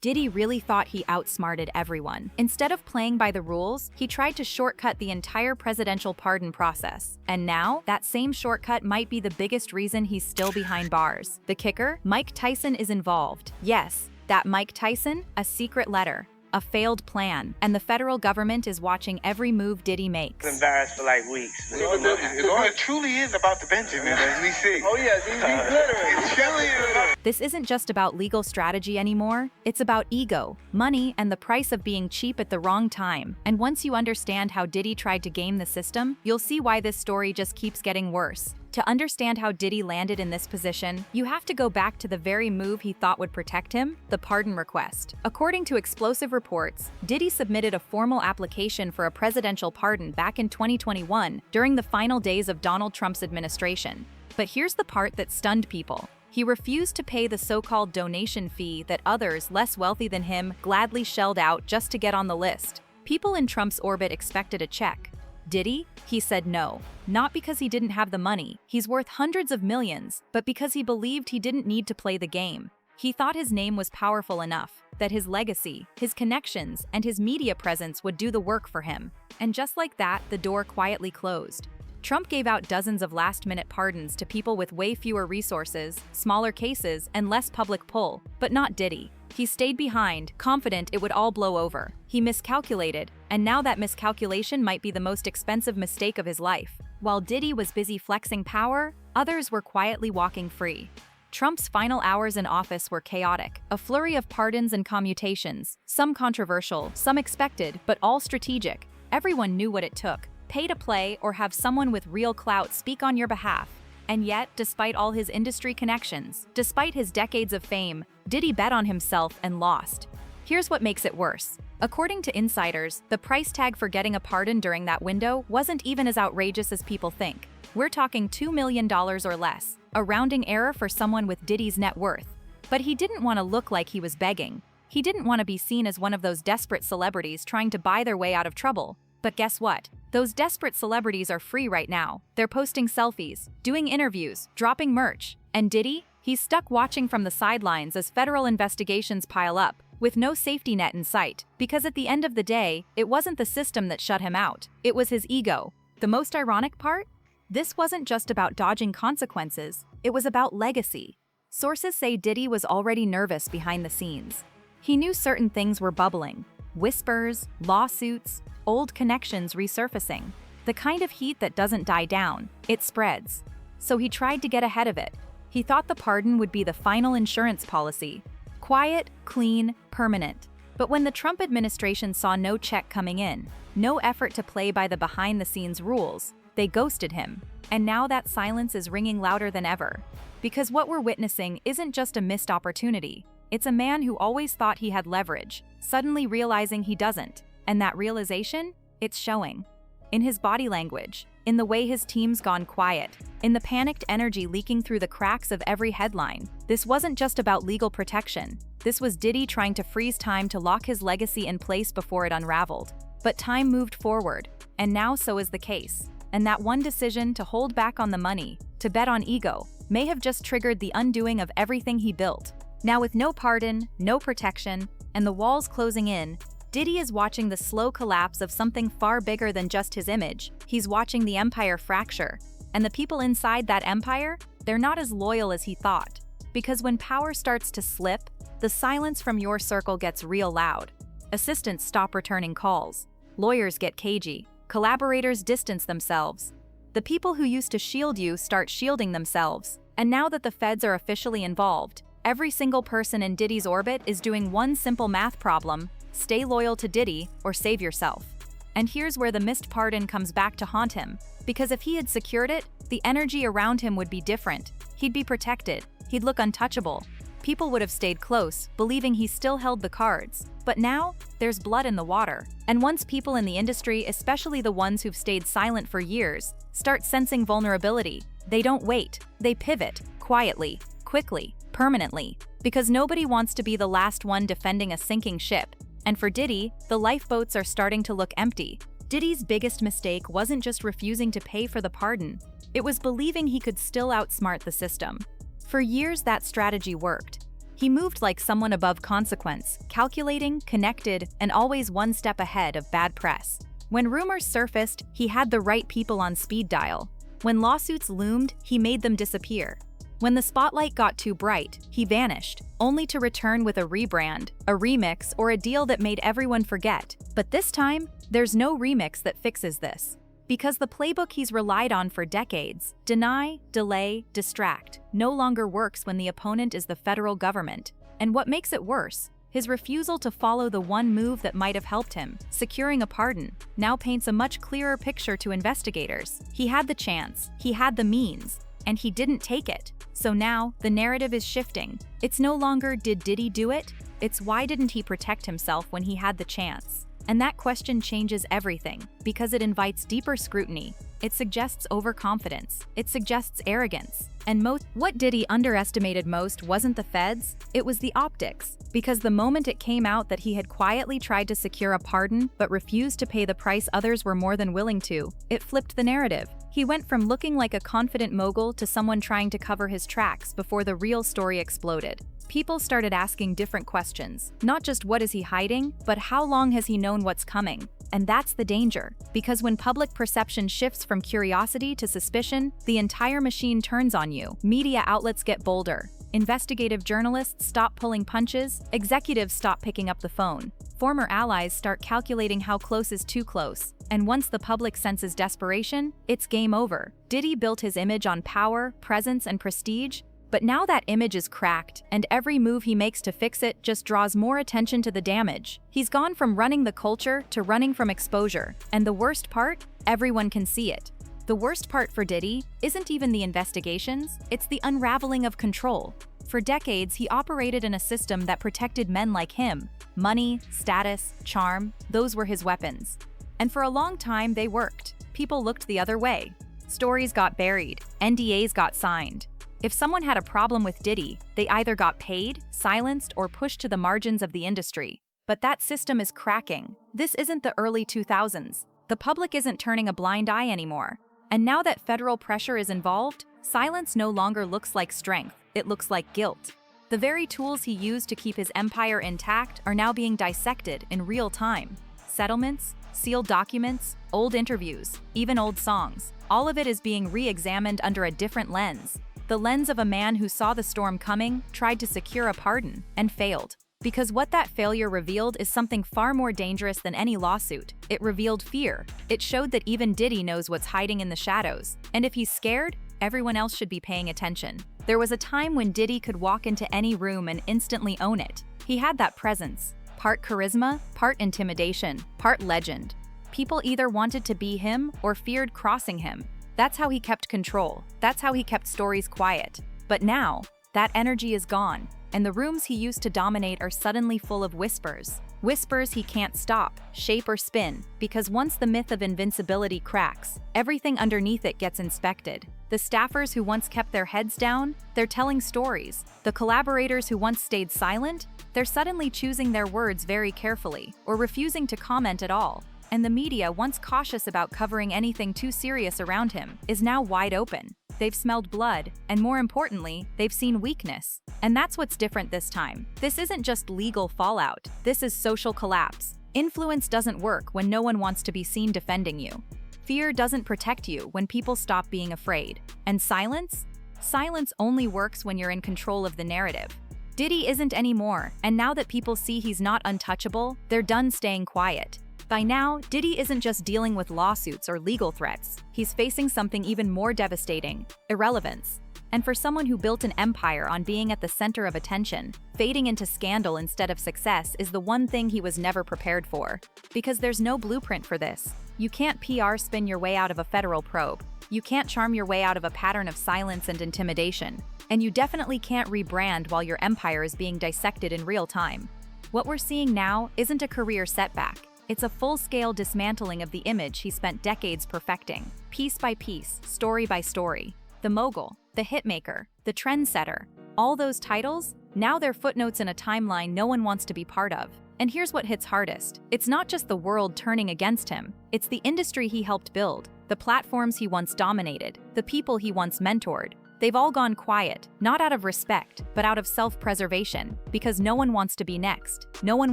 Diddy really thought he outsmarted everyone. Instead of playing by the rules, he tried to shortcut the entire presidential pardon process. And now, that same shortcut might be the biggest reason he's still behind bars. The kicker? Mike Tyson is involved. Yes, that Mike Tyson, a secret letter. A failed plan, and the federal government is watching every move Diddy makes. Embarrassed for like weeks. It truly is about the Benjamin, as we see. Oh yeah, he's glittering. It truly is. This isn't just about legal strategy anymore. It's about ego, money, and the price of being cheap at the wrong time. And once you understand how Diddy tried to game the system, you'll see why this story just keeps getting worse. To understand how Diddy landed in this position, you have to go back to the very move he thought would protect him, the pardon request. According to explosive reports, Diddy submitted a formal application for a presidential pardon back in 2021 during the final days of Donald Trump's administration. But here's the part that stunned people. He refused to pay the so-called donation fee that others, less wealthy than him, gladly shelled out just to get on the list. People in Trump's orbit expected a check. Diddy? He said no. Not because he didn't have the money, he's worth hundreds of millions, but because he believed he didn't need to play the game. He thought his name was powerful enough, that his legacy, his connections, and his media presence would do the work for him. And just like that, the door quietly closed. Trump gave out dozens of last-minute pardons to people with way fewer resources, smaller cases, and less public pull, but not Diddy. He stayed behind, confident it would all blow over. He miscalculated, and now that miscalculation might be the most expensive mistake of his life. While Diddy was busy flexing power, others were quietly walking free. Trump's final hours in office were chaotic, a flurry of pardons and commutations, some controversial, some expected, but all strategic. Everyone knew what it took: pay to play or have someone with real clout speak on your behalf. And yet, despite all his industry connections, despite his decades of fame, Diddy bet on himself and lost. Here's what makes it worse. According to insiders, the price tag for getting a pardon during that window wasn't even as outrageous as people think. We're talking $2 million or less, a rounding error for someone with Diddy's net worth. But he didn't want to look like he was begging. He didn't want to be seen as one of those desperate celebrities trying to buy their way out of trouble. But guess what? Those desperate celebrities are free right now. They're posting selfies, doing interviews, dropping merch. And Diddy? He's stuck watching from the sidelines as federal investigations pile up, with no safety net in sight. Because at the end of the day, it wasn't the system that shut him out. It was his ego. The most ironic part? This wasn't just about dodging consequences. It was about legacy. Sources say Diddy was already nervous behind the scenes. He knew certain things were bubbling. Whispers, lawsuits, old connections resurfacing. The kind of heat that doesn't die down, it spreads. So he tried to get ahead of it. He thought the pardon would be the final insurance policy. Quiet, clean, permanent. But when the Trump administration saw no check coming in, no effort to play by the behind-the-scenes rules, they ghosted him. And now that silence is ringing louder than ever. Because what we're witnessing isn't just a missed opportunity. It's a man who always thought he had leverage, suddenly realizing he doesn't. And that realization? It's showing. In his body language, in the way his team's gone quiet, in the panicked energy leaking through the cracks of every headline. This wasn't just about legal protection. This was Diddy trying to freeze time to lock his legacy in place before it unraveled. But time moved forward, and now so is the case. And that one decision to hold back on the money, to bet on ego, may have just triggered the undoing of everything he built. Now with no pardon, no protection, and the walls closing in, Diddy is watching the slow collapse of something far bigger than just his image. He's watching the empire fracture. And the people inside that empire, they're not as loyal as he thought. Because when power starts to slip, the silence from your circle gets real loud. Assistants stop returning calls. Lawyers get cagey. Collaborators distance themselves. The people who used to shield you start shielding themselves. And now that the feds are officially involved, every single person in Diddy's orbit is doing one simple math problem: stay loyal to Diddy or save yourself. And here's where the missed pardon comes back to haunt him. Because if he had secured it, the energy around him would be different. He'd be protected. He'd look untouchable. People would have stayed close, believing he still held the cards. But now, there's blood in the water. And once people in the industry, especially the ones who've stayed silent for years, start sensing vulnerability, they don't wait. They pivot, quietly, quickly, permanently. Because nobody wants to be the last one defending a sinking ship. And for Diddy, the lifeboats are starting to look empty. Diddy's biggest mistake wasn't just refusing to pay for the pardon. It was believing he could still outsmart the system. For years, that strategy worked. He moved like someone above consequence, calculating, connected, and always one step ahead of bad press. When rumors surfaced, he had the right people on speed dial. When lawsuits loomed, he made them disappear. When the spotlight got too bright, he vanished, only to return with a rebrand, a remix, or a deal that made everyone forget. But this time, there's no remix that fixes this. Because the playbook he's relied on for decades, deny, delay, distract, no longer works when the opponent is the federal government. And what makes it worse, his refusal to follow the one move that might have helped him, securing a pardon, now paints a much clearer picture to investigators. He had the chance, he had the means, and he didn't take it. So now, the narrative is shifting. It's no longer did Diddy do it? It's why didn't he protect himself when he had the chance? And that question changes everything, because it invites deeper scrutiny. It suggests overconfidence. It suggests arrogance. And what Diddy underestimated most wasn't the feds, it was the optics. Because the moment it came out that he had quietly tried to secure a pardon but refused to pay the price others were more than willing to, it flipped the narrative. He went from looking like a confident mogul to someone trying to cover his tracks before the real story exploded. People started asking different questions. Not just what is he hiding, but how long has he known what's coming? And that's the danger, because when public perception shifts from curiosity to suspicion, the entire machine turns on you. Media outlets get bolder. Investigative journalists stop pulling punches, executives stop picking up the phone. Former allies start calculating how close is too close. And once the public senses desperation, it's game over. Diddy built his image on power, presence, and prestige, but now that image is cracked, and every move he makes to fix it just draws more attention to the damage. He's gone from running the culture to running from exposure. And the worst part? Everyone can see it. The worst part for Diddy isn't even the investigations, it's the unraveling of control. For decades, he operated in a system that protected men like him. Money, status, charm, those were his weapons. And for a long time, they worked. People looked the other way. Stories got buried, NDAs got signed. If someone had a problem with Diddy, they either got paid, silenced, or pushed to the margins of the industry. But that system is cracking. This isn't the early 2000s. The public isn't turning a blind eye anymore. And now that federal pressure is involved, silence no longer looks like strength, it looks like guilt. The very tools he used to keep his empire intact are now being dissected in real time. Settlements, sealed documents, old interviews, even old songs. All of it is being re-examined under a different lens. The lens of a man who saw the storm coming, tried to secure a pardon, and failed. Because what that failure revealed is something far more dangerous than any lawsuit. It revealed fear. It showed that even Diddy knows what's hiding in the shadows. And if he's scared, everyone else should be paying attention. There was a time when Diddy could walk into any room and instantly own it. He had that presence. Part charisma, part intimidation, part legend. People either wanted to be him or feared crossing him. That's how he kept control. That's how he kept stories quiet. But now, that energy is gone, and the rooms he used to dominate are suddenly full of whispers. Whispers he can't stop, shape, or spin, because once the myth of invincibility cracks, everything underneath it gets inspected. The staffers who once kept their heads down, they're telling stories. The collaborators who once stayed silent, they're suddenly choosing their words very carefully, or refusing to comment at all. And the media, once cautious about covering anything too serious around him, is now wide open. They've smelled blood, and more importantly, they've seen weakness. And that's what's different this time. This isn't just legal fallout, this is social collapse. Influence doesn't work when no one wants to be seen defending you. Fear doesn't protect you when people stop being afraid. And silence? Silence only works when you're in control of the narrative. Diddy isn't anymore, and now that people see he's not untouchable, they're done staying quiet. By now, Diddy isn't just dealing with lawsuits or legal threats. He's facing something even more devastating: irrelevance. And for someone who built an empire on being at the center of attention, fading into scandal instead of success is the one thing he was never prepared for. Because there's no blueprint for this. You can't PR spin your way out of a federal probe. You can't charm your way out of a pattern of silence and intimidation. And you definitely can't rebrand while your empire is being dissected in real time. What we're seeing now isn't a career setback. It's a full-scale dismantling of the image he spent decades perfecting, piece by piece, story by story. The mogul, the hitmaker, the trendsetter, all those titles, now they're footnotes in a timeline no one wants to be part of. And here's what hits hardest. It's not just the world turning against him, it's the industry he helped build, the platforms he once dominated, the people he once mentored. They've all gone quiet, not out of respect, but out of self-preservation, because no one wants to be next. No one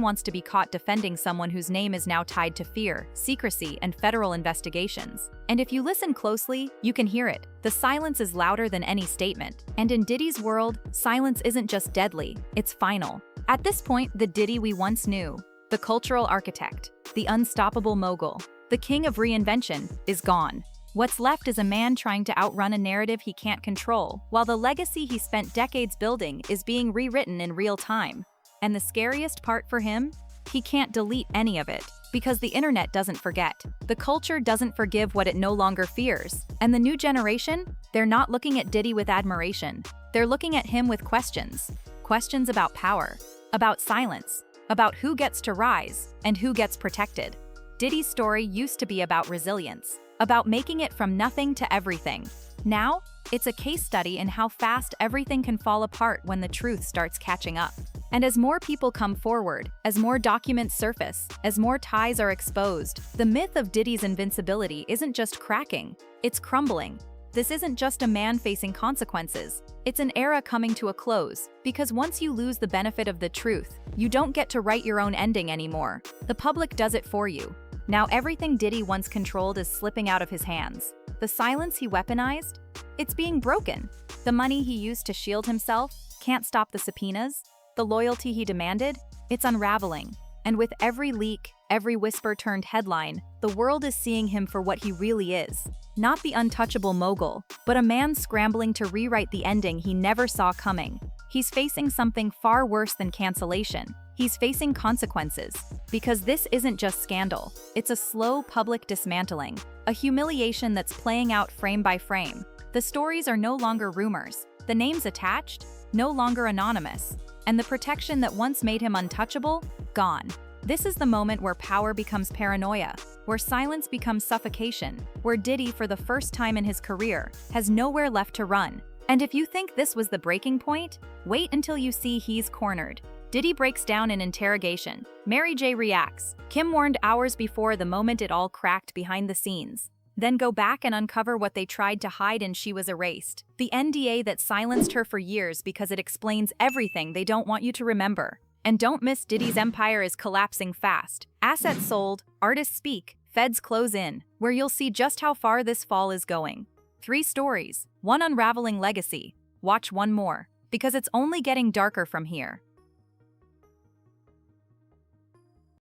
wants to be caught defending someone whose name is now tied to fear, secrecy, and federal investigations. And if you listen closely, you can hear it. The silence is louder than any statement. And in Diddy's world, silence isn't just deadly, it's final. At this point, the Diddy we once knew, the cultural architect, the unstoppable mogul, the king of reinvention, is gone. What's left is a man trying to outrun a narrative he can't control, while the legacy he spent decades building is being rewritten in real time. And the scariest part for him? He can't delete any of it, because the internet doesn't forget. The culture doesn't forgive what it no longer fears. And the new generation? They're not looking at Diddy with admiration. They're looking at him with questions. Questions about power, about silence, about who gets to rise, and who gets protected. Diddy's story used to be about resilience, about making it from nothing to everything. Now, it's a case study in how fast everything can fall apart when the truth starts catching up. And as more people come forward, as more documents surface, as more ties are exposed, the myth of Diddy's invincibility isn't just cracking, it's crumbling. This isn't just a man facing consequences, it's an era coming to a close, because once you lose the benefit of the truth, you don't get to write your own ending anymore. The public does it for you. Now everything Diddy once controlled is slipping out of his hands. The silence he weaponized? It's being broken. The money he used to shield himself can't stop the subpoenas. The loyalty he demanded? It's unraveling. And with every leak, every whisper turned headline, the world is seeing him for what he really is. Not the untouchable mogul, but a man scrambling to rewrite the ending he never saw coming. He's facing something far worse than cancellation. He's facing consequences. Because this isn't just scandal, it's a slow public dismantling, a humiliation that's playing out frame by frame. The stories are no longer rumors, the names attached, no longer anonymous, and the protection that once made him untouchable, gone. This is the moment where power becomes paranoia, where silence becomes suffocation, where Diddy, for the first time in his career, has nowhere left to run. And if you think this was the breaking point, wait until you see he's cornered. Diddy breaks down in interrogation. Mary J reacts. Kim warned hours before the moment it all cracked behind the scenes. Then go back and uncover what they tried to hide and she was erased. The NDA that silenced her for years because it explains everything they don't want you to remember. And don't miss Diddy's empire is collapsing fast. Assets sold, artists speak, feds close in, where you'll see just how far this fall is going. 3 stories, one unraveling legacy. Watch one more, because it's only getting darker from here.